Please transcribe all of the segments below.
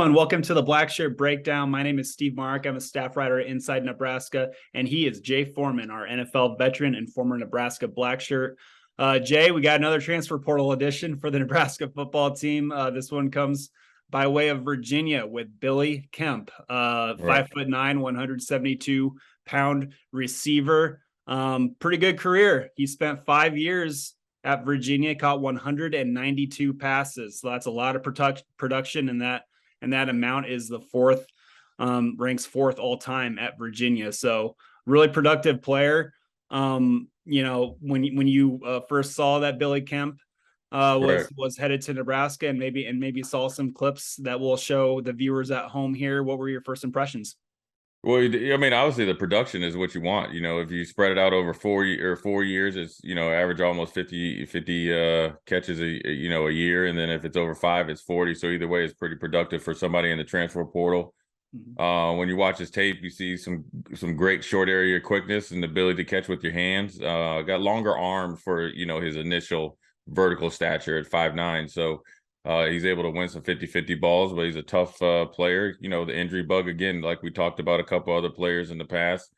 everyone. Welcome to the Blackshirt Breakdown. My name is Steve Marik. I'm a staff writer at Inside Nebraska, and he is Jay Foreman, our NFL veteran and former Nebraska Blackshirt. Jay, we got another transfer portal edition for the Nebraska football team. This one comes by way of Virginia with Billy Kemp, 5'9", 172-pound receiver. Pretty good career. He spent 5 years at Virginia, caught 192 passes. So that's a lot of production, and that amount is the fourth, ranks fourth all time at Virginia. So really productive player. When you first saw that Billy Kemp was headed to Nebraska, and maybe saw some clips that will show the viewers at home here, what were your first impressions? Well, I mean, obviously the production is what you want. If you spread it out over 4 years, it's, average almost 50 catches a year. And then if it's over 5, it's 40. So either way, it's pretty productive for somebody in the transfer portal. Mm-hmm. When you watch his tape, you see some great short area quickness and the ability to catch with your hands. Got longer arms for, his initial vertical stature at 5'9". So he's able to win some 50-50 balls, but he's a tough player. The injury bug, again, like we talked about a couple other players in the past.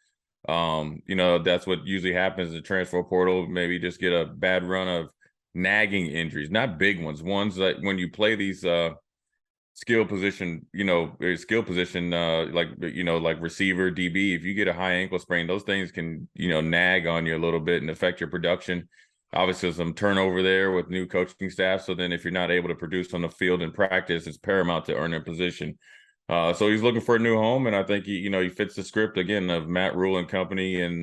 That's what usually happens in the transfer portal. Maybe just get a bad run of nagging injuries, not big ones. Ones that when you play these skill position, like receiver, DB, if you get a high ankle sprain, those things can, nag on you a little bit and affect your production. Obviously, some turnover there with new coaching staff. So then if you're not able to produce on the field in practice, it's paramount to earn a position. So he's looking for a new home, and I think he fits the script, again, of Matt Rule and company, and,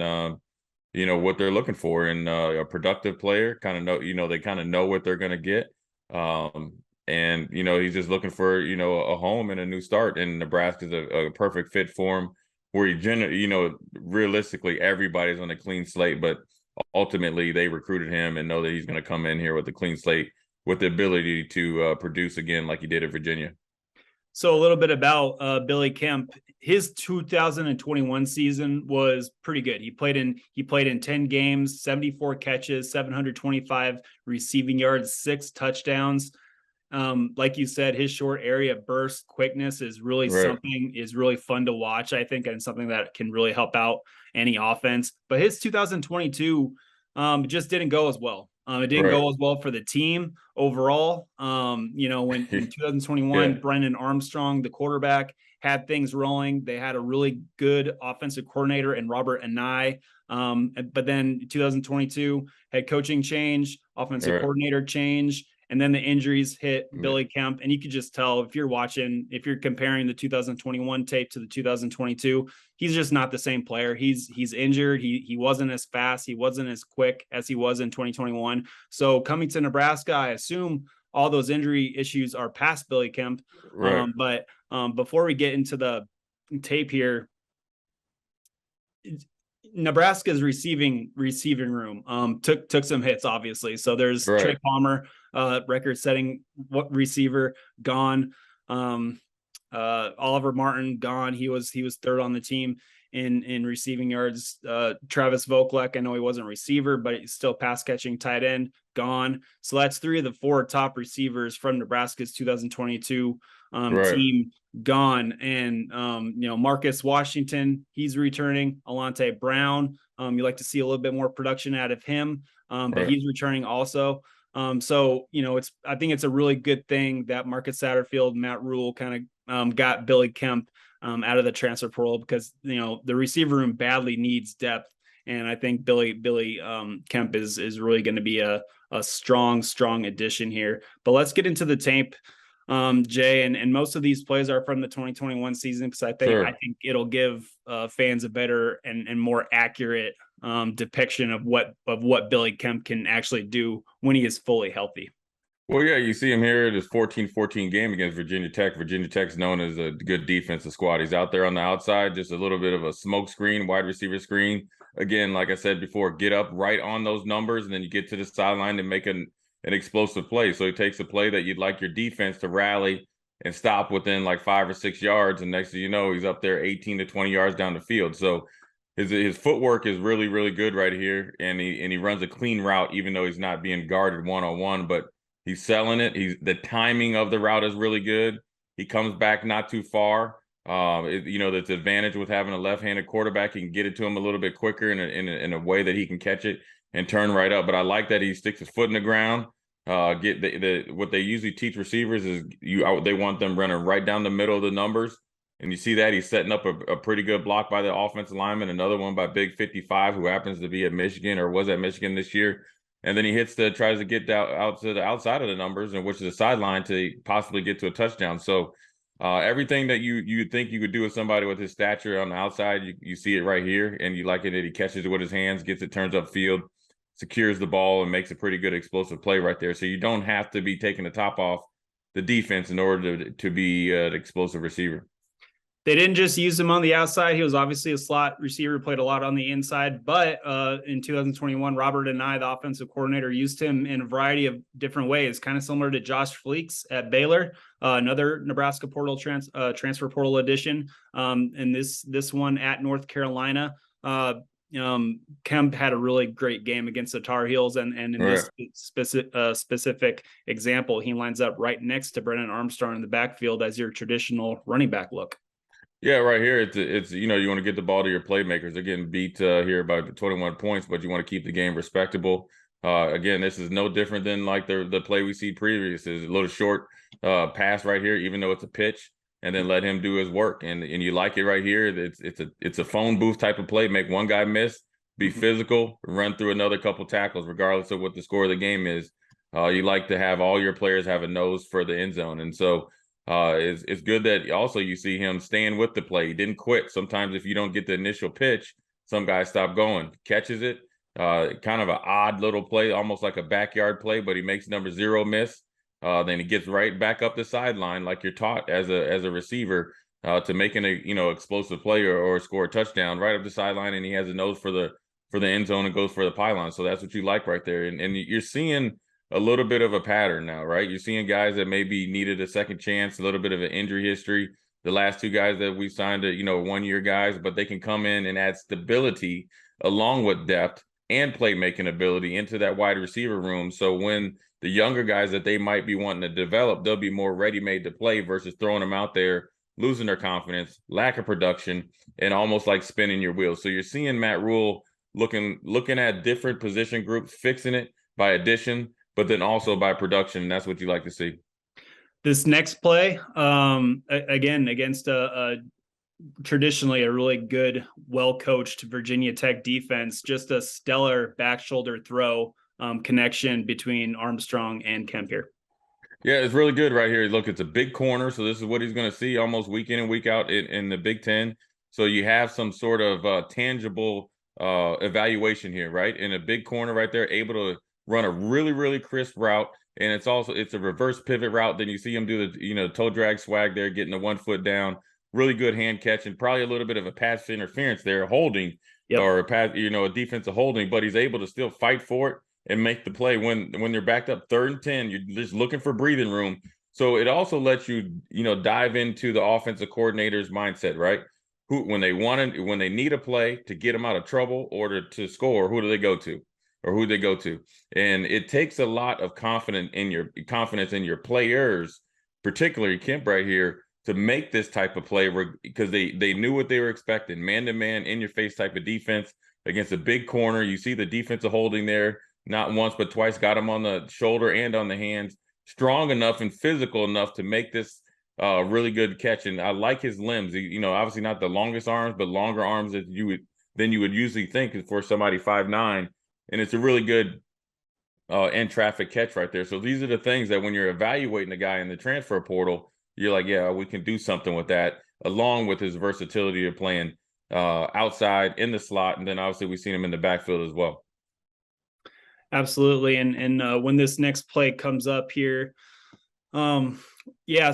what they're looking for in a productive player. They kind of know what they're going to get. And he's just looking for, a home and a new start. And Nebraska's a perfect fit for him, where realistically, everybody's on a clean slate, but ultimately they recruited him and know that he's going to come in here with a clean slate with the ability to produce again like he did at Virginia. So a little bit about Billy Kemp. His 2021 season was pretty good. He played in 10 games, 74 catches, 725 receiving yards, 6 touchdowns. Like you said, his short area burst quickness is really something is really fun to watch, I think, and something that can really help out any offense. But his 2022 just didn't go as well. It didn't go as well for the team overall. When in 2021, Brendan Armstrong, the quarterback, had things rolling. They had a really good offensive coordinator in Robert Anai. But then 2022, head coaching change, offensive coordinator change. And then the injuries hit Billy Kemp. And you could just tell if you're comparing the 2021 tape to the 2022, he's just not the same player. He's injured. He wasn't as fast. He wasn't as quick as he was in 2021. So coming to Nebraska, I assume all those injury issues are past Billy Kemp. But before we get into the tape here, Nebraska's receiving room took some hits, obviously. So there's Trey Palmer, record-setting receiver, gone. Oliver Martin, gone. He was third on the team in receiving yards. Travis Vokalek, I know he wasn't a receiver, but he's still pass catching tight end, gone. So that's 3 of the 4 top receivers from Nebraska's 2022 team gone. And Marcus Washington, he's returning. Alante Brown, you like to see a little bit more production out of him, but he's returning also. I think it's a really good thing that Marcus Satterfield, Matt Rule kind of got Billy Kemp out of the transfer portal, because the receiver room badly needs depth, and I think Billy Kemp is really going to be a strong addition here. But let's get into the tape, Jay, and most of these plays are from the 2021 season, because I think it'll give fans a better and more accurate depiction of what Billy Kemp can actually do when he is fully healthy. Well, yeah, you see him here at his 14-14 game against Virginia Tech. Virginia Tech's known as a good defensive squad. He's out there on the outside, just a little bit of a smoke screen, wide receiver screen. Again, like I said before, get up right on those numbers, and then you get to the sideline and make an explosive play. So he takes a play that you'd like your defense to rally and stop within like 5 or 6 yards, and next thing you know, he's up there 18 to 20 yards down the field. So his footwork is really, really good right here, and he runs a clean route, even though he's not being guarded one-on-one, but he's selling it. The timing of the route is really good. He comes back not too far. That's the advantage with having a left-handed quarterback. He can get it to him a little bit quicker in a way that he can catch it and turn right up. But I like that he sticks his foot in the ground. What they usually teach receivers is they want them running right down the middle of the numbers. And you see that he's setting up a pretty good block by the offensive lineman, another one by Big 55, who happens to be at Michigan or was at Michigan this year. And then he tries to get out to the outside of the numbers, and which is the sideline, to possibly get to a touchdown. So everything that you think you could do with somebody with his stature on the outside, you see it right here, and you like it that he catches it with his hands, gets it, turns upfield, secures the ball, and makes a pretty good explosive play right there. So you don't have to be taking the top off the defense in order to be an explosive receiver. They didn't just use him on the outside. He was obviously a slot receiver, played a lot on the inside. But in 2021, Robert and I, the offensive coordinator, used him in a variety of different ways, kind of similar to Josh Fleeks at Baylor, another Nebraska portal transfer portal addition. And this one at North Carolina. Kemp had a really great game against the Tar Heels, and in this specific example, he lines up right next to Brennan Armstrong in the backfield as your traditional running back look. Yeah, right here, it's you want to get the ball to your playmakers. They're getting beat here by 21 points, but you want to keep the game respectable. Again, this is no different than like the play we see previous. Is a little short pass right here, even though it's a pitch, and then let him do his work. And you like it right here. It's a phone booth type of play. Make one guy miss, be physical, run through another couple tackles, regardless of what the score of the game is. You like to have all your players have a nose for the end zone, and so. It's good that also you see him staying with the play. He didn't quit. Sometimes if you don't get the initial pitch, some guys stop going. Catches it. Kind of an odd little play, almost like a backyard play, but he makes number 0 miss. Then he gets right back up the sideline like you're taught as a receiver to making a explosive play or score a touchdown right up the sideline, and he has a nose for the end zone and goes for the pylon. So that's what you like right there. And you're seeing a little bit of a pattern now, right? You're seeing guys that maybe needed a second chance, a little bit of an injury history. The last 2 guys that we signed, 1-year guys, but they can come in and add stability along with depth and playmaking ability into that wide receiver room. So when the younger guys that they might be wanting to develop, they'll be more ready-made to play versus throwing them out there, losing their confidence, lack of production, and almost like spinning your wheels. So you're seeing Matt Rule looking at different position groups, fixing it by addition, but then also by production. And that's what you like to see. This next play, again, against traditionally a really good, well-coached Virginia Tech defense, just a stellar back shoulder throw connection between Armstrong and Kemp here. Yeah, it's really good right here. Look, it's a big corner. So this is what he's going to see almost week in and week out in the Big Ten. So you have some sort of tangible evaluation here, right? In a big corner right there, able to run a really, really crisp route. And it's a reverse pivot route. Then you see him do the, toe drag swag there, getting the 1 foot down, really good hand catch, and probably a little bit of a pass interference there, holding or a pass, a defensive holding, but he's able to still fight for it and make the play when they're backed up 3rd and 10, you're just looking for breathing room. So it also lets you, dive into the offensive coordinator's mindset, right? When they need a play to get them out of trouble or to score, who do they go to? And it takes a lot of confidence in your players, particularly Kemp right here, to make this type of play because they knew what they were expecting. Man-to-man, in-your-face type of defense against a big corner. You see the defensive holding there, not once but twice, got him on the shoulder and on the hands. Strong enough and physical enough to make this really good catch. And I like his limbs. Obviously not the longest arms, but longer arms than you would usually think for somebody 5'9". And it's a really good end traffic catch right there. So these are the things that when you're evaluating a guy in the transfer portal, you're like, yeah, we can do something with that, along with his versatility of playing outside in the slot. And then obviously we've seen him in the backfield as well. Absolutely. And when this next play comes up here, so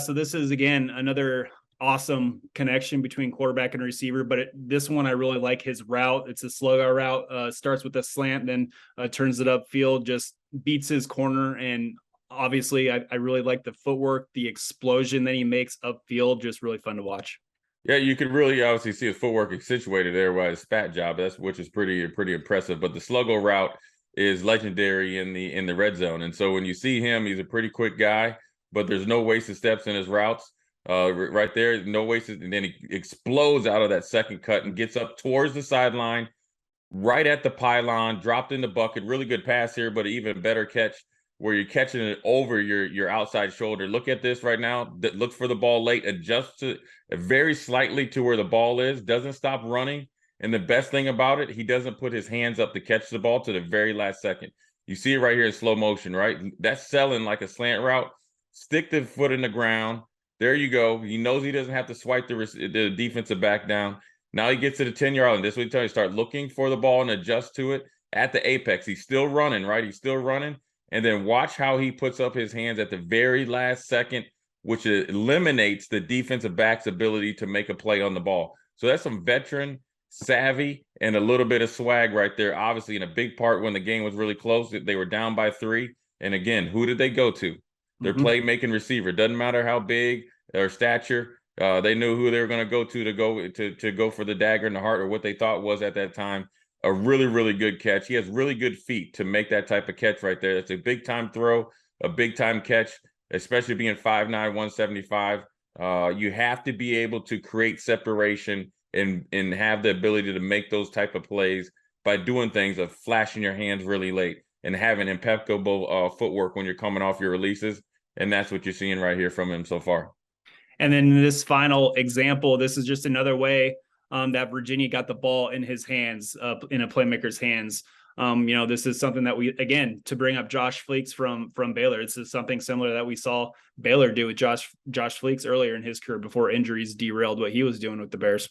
this is, again, another awesome connection between quarterback and receiver, but this one I really like his route. It's a slow route, starts with a slant, then turns it upfield, just beats his corner, and obviously I really like the footwork, the explosion that he makes upfield, just really fun to watch. Yeah, you could really obviously see his footwork accentuated there by his spat job, which is pretty impressive. But the sluggo route is legendary in the red zone, and so when you see him, he's a pretty quick guy, but there's no wasted steps in his routes. right there, no wasted, and then he explodes out of that second cut and gets up towards the sideline, right at the pylon, dropped in the bucket. Really good pass here, but an even better catch where you're catching it over your outside shoulder. Look at this right now. Look for the ball late, adjusts to very slightly to where the ball is, doesn't stop running. And the best thing about it, he doesn't put his hands up to catch the ball to the very last second. You see it right here in slow motion, right? That's selling like a slant route. Stick the foot in the ground. There you go. He knows he doesn't have to swipe the defensive back down. Now he gets to the 10-yard line. This is what he tells you. Start looking for the ball and adjust to it at the apex. He's still running, right? He's still running. And then watch how he puts up his hands at the very last second, which eliminates the defensive back's ability to make a play on the ball. So that's some veteran savvy and a little bit of swag right there. Obviously, in a big part when the game was really close, they were down by 3. And again, who did they go to? Their playmaking receiver. Doesn't matter how big or stature. They knew who they were going to go to go for the dagger in the heart, or what they thought was at that time a really, really good catch. He has really good feet to make that type of catch right there. That's a big time throw, a big time catch, especially being 5'9", 175. You have to be able to create separation and have the ability to make those type of plays by doing things of flashing your hands really late and having impeccable footwork when you're coming off your releases. And that's what you're seeing right here from him so far. And then in this final example, this is just another way that Virginia got the ball in his hands, in a playmaker's hands. This is something that we, again, to bring up Josh Fleeks from Baylor. This is something similar that we saw Baylor do with Josh Fleeks earlier in his career before injuries derailed what he was doing with the Bears.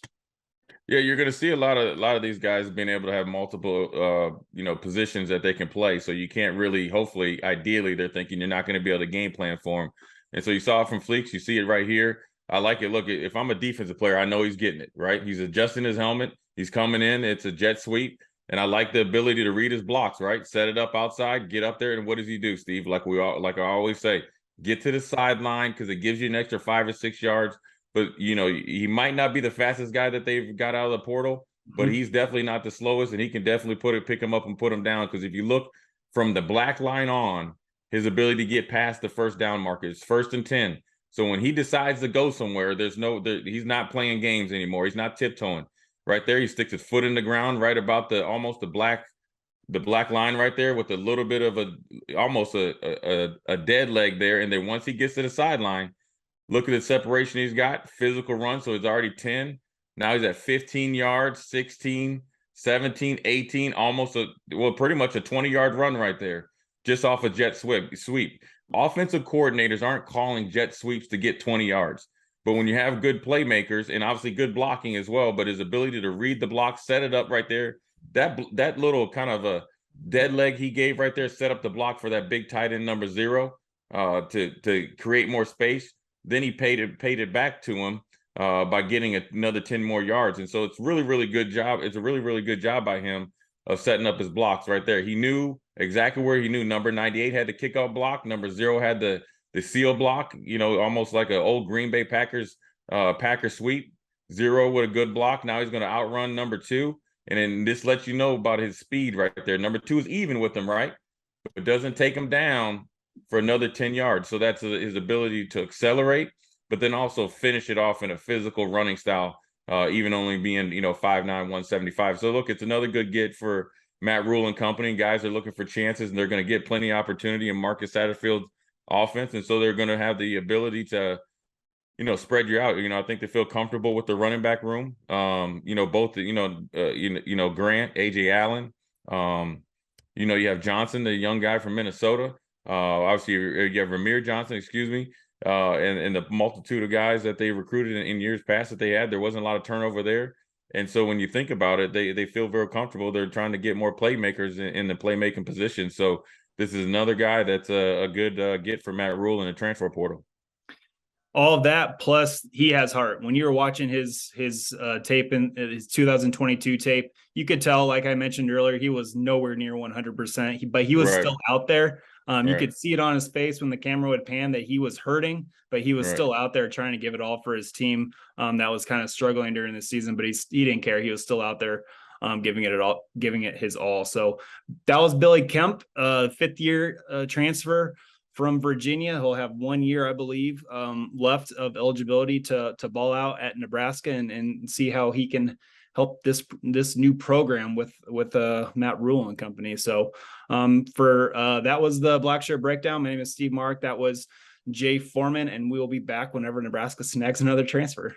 Yeah, you're going to see a lot of these guys being able to have multiple, positions that they can play. So you can't really, hopefully, ideally, they're thinking you're not going to be able to game plan for them. And so you saw it from Fleeks. You see it right here. I like it. Look, if I'm a defensive player, I know he's getting it, right? He's adjusting his helmet. He's coming in. It's a jet sweep. And I like the ability to read his blocks, right? Set it up outside, get up there. And what does he do, Steve? Like I always say, get to the sideline because it gives you an extra 5 or 6 yards. But, he might not be the fastest guy that they've got out of the portal, but he's definitely not the slowest. And he can definitely pick him up and put him down. Because if you look from the black line on, his ability to get past the first down marker is 1st and 10. So when he decides to go somewhere, he's not playing games anymore. He's not tiptoeing. Right there, he sticks his foot in the ground right about almost the black line right there with a little bit of almost a dead leg there. And then once he gets to the sideline, look at the separation he's got, physical run. So he's already 10. Now he's at 15 yards, 16, 17, 18, pretty much a 20-yard run right there, just off a jet sweep. Offensive coordinators aren't calling jet sweeps to get 20 yards. But when you have good playmakers and obviously good blocking as well, but his ability to read the block, set it up right there, that little kind of a dead leg he gave right there set up the block for that big tight end number 0 to create more space. Then he paid it back to him by getting another 10 more yards. And so it's really, really good job. It's a really, really good job by him of setting up his blocks right there. He knew exactly where he knew. Number 98 had the kickoff block. Number 0 had the seal block, almost like an old Green Bay Packers sweep. 0 with a good block. Now he's going to outrun number 2. And then this lets you know about his speed right there. Number 2 is even with him, right? But doesn't take him down for another 10 yards. So that's his ability to accelerate, but then also finish it off in a physical running style, even only being, 5'9", 175. So look, it's another good get for Matt Rule and company. Guys are looking for chances, and they're going to get plenty of opportunity in Marcus Satterfield's offense. And so they're going to have the ability to, spread you out. I think they feel comfortable with the running back room. Both, Grant, AJ Allen, you have Johnson, the young guy from Minnesota. Obviously, you have Ramir Johnson, and the multitude of guys that they recruited in years past that they had. There wasn't a lot of turnover there. And so when you think about it, they feel very comfortable. They're trying to get more playmakers in the playmaking position. So this is another guy that's a good get for Matt Rule in the transfer portal. All of that, plus he has heart. When you were watching his tape in his 2022 tape, you could tell, like I mentioned earlier, he was nowhere near 100%, but he was still out there. You could see it on his face when the camera would pan that he was hurting, but he was still out there trying to give it all for his team. That was kind of struggling during the season, but he didn't care. He was still out there giving it his all. So that was Billy Kemp, 5th-year transfer from Virginia. He'll have 1 year, I believe, left of eligibility to ball out at Nebraska, and see how he can help this new program with Matt Rule and company. So that was the Blackshirt breakdown. My name is Steve Marik. That was Jay Foreman, and we will be back whenever Nebraska snags another transfer.